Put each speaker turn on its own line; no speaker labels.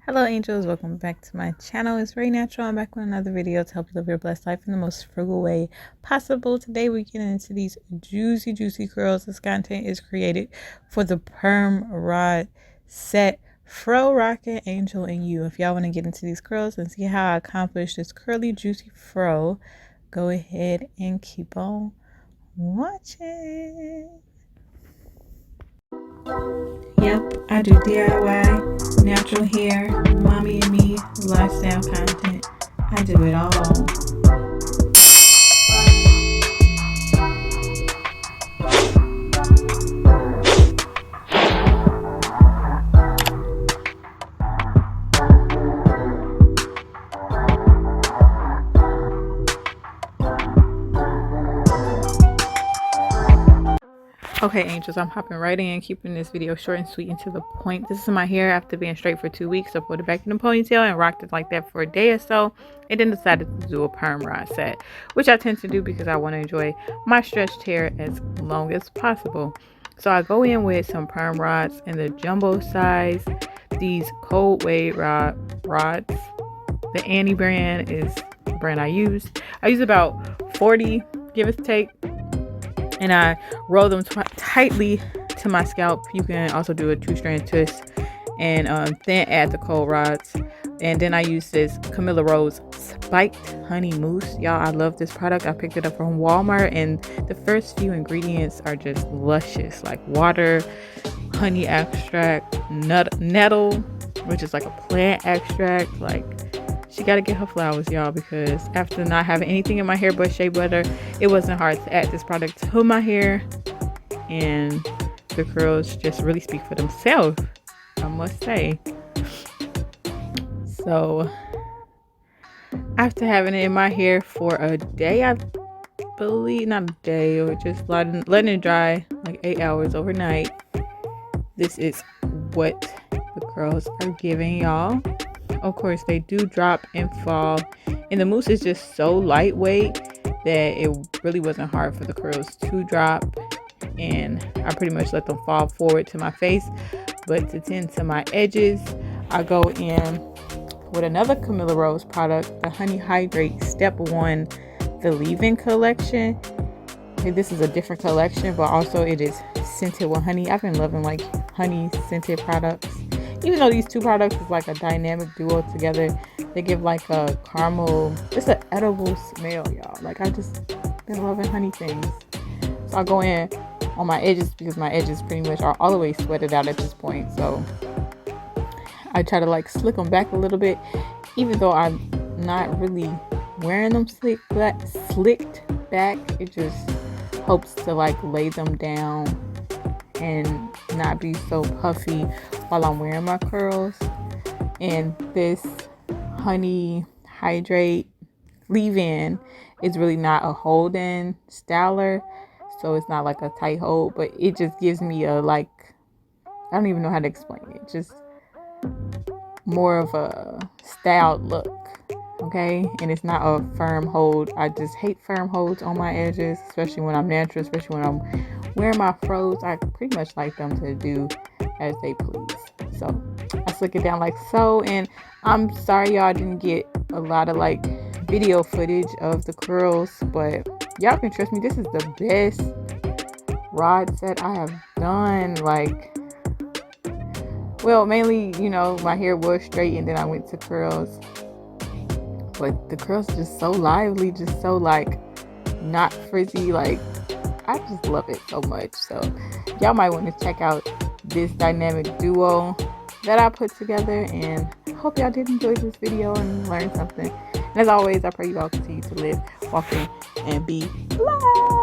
Hello angels, welcome back to my channel. It's very natural. I'm back with another video to help you live your blessed life in the most frugal way possible. Today we're getting into these juicy curls. This content is created for the Perm rod set Fro Rockin' Angel and You. If y'all want to get into these curls and see how I accomplish this curly juicy fro, go ahead and keep on watching. Yep, I do DIY, natural hair, mommy and me, lifestyle content. I do it all. Okay, angels, I'm hopping right in, keeping this video short and sweet and to the point. This is my hair after being straight for 2 weeks. I put it back in a ponytail and rocked it like that for a day or so, and then decided to do a perm rod set, which I tend to do because I want to enjoy my stretched hair as long as possible. So I go in with some perm rods in the jumbo size, these cold weight rods. The Annie brand is the brand I use. I use about 40, give or take. And I roll them tightly to my scalp. You can also do a 2-strand twist and then add the cold rods. And then I use this Camille Rose Spiked Honey Mousse. Y'all, I love this product. I picked it up from Walmart, and the first few ingredients are just luscious, like water, honey extract, nettle, which is like a plant extract. Like, she got to get her flowers, y'all, because after not having anything in my hair but shea butter, it wasn't hard to add this product to my hair, and the curls just really speak for themselves, I must say. So after having it in my hair for a day, I believe, not a day, or just letting it dry like 8 hours overnight, this is what the curls are giving, y'all. Of course, they do drop and fall, and the mousse is just so lightweight that it really wasn't hard for the curls to drop, and I pretty much let them fall forward to my face. But to tend to my edges, I go in with another Camille Rose product, the Honey Hydrate Step 1, the leave-in collection. Okay, this is a different collection, but also it is scented with honey. I've been loving like honey scented products. Even though these two products is like a dynamic duo together, they give like a caramel, it's an edible smell, y'all. Like, I just been loving honey things. So I go in on my edges because my edges pretty much are all the way sweated out at this point. So I try to like slick them back a little bit, even though I'm not really wearing them slicked back. It just helps to like lay them down and not be so puffy while I'm wearing my curls. And this Honey Hydrate leave-in is really not a hold-in styler, so it's not like a tight hold, but it just gives me a, like, I don't even know how to explain it, just more of a styled look, okay? And it's not a firm hold. I just hate firm holds on my edges, especially when I'm natural, especially when I'm wearing my fros. I pretty much like them to do as they please. So I slick it down like so, and I'm sorry y'all didn't get a lot of like video footage of the curls, but y'all can trust me, this is the best rod set I have done. Like, well, mainly, you know, my hair was straight and then I went to curls, but the curls are just so lively, just so like not frizzy. Like, I just love it so much. So y'all might want to check out this dynamic duo that I put together, and I hope y'all did enjoy this video and learn something. And as always, I pray you all continue to live, walk in, and be blessed.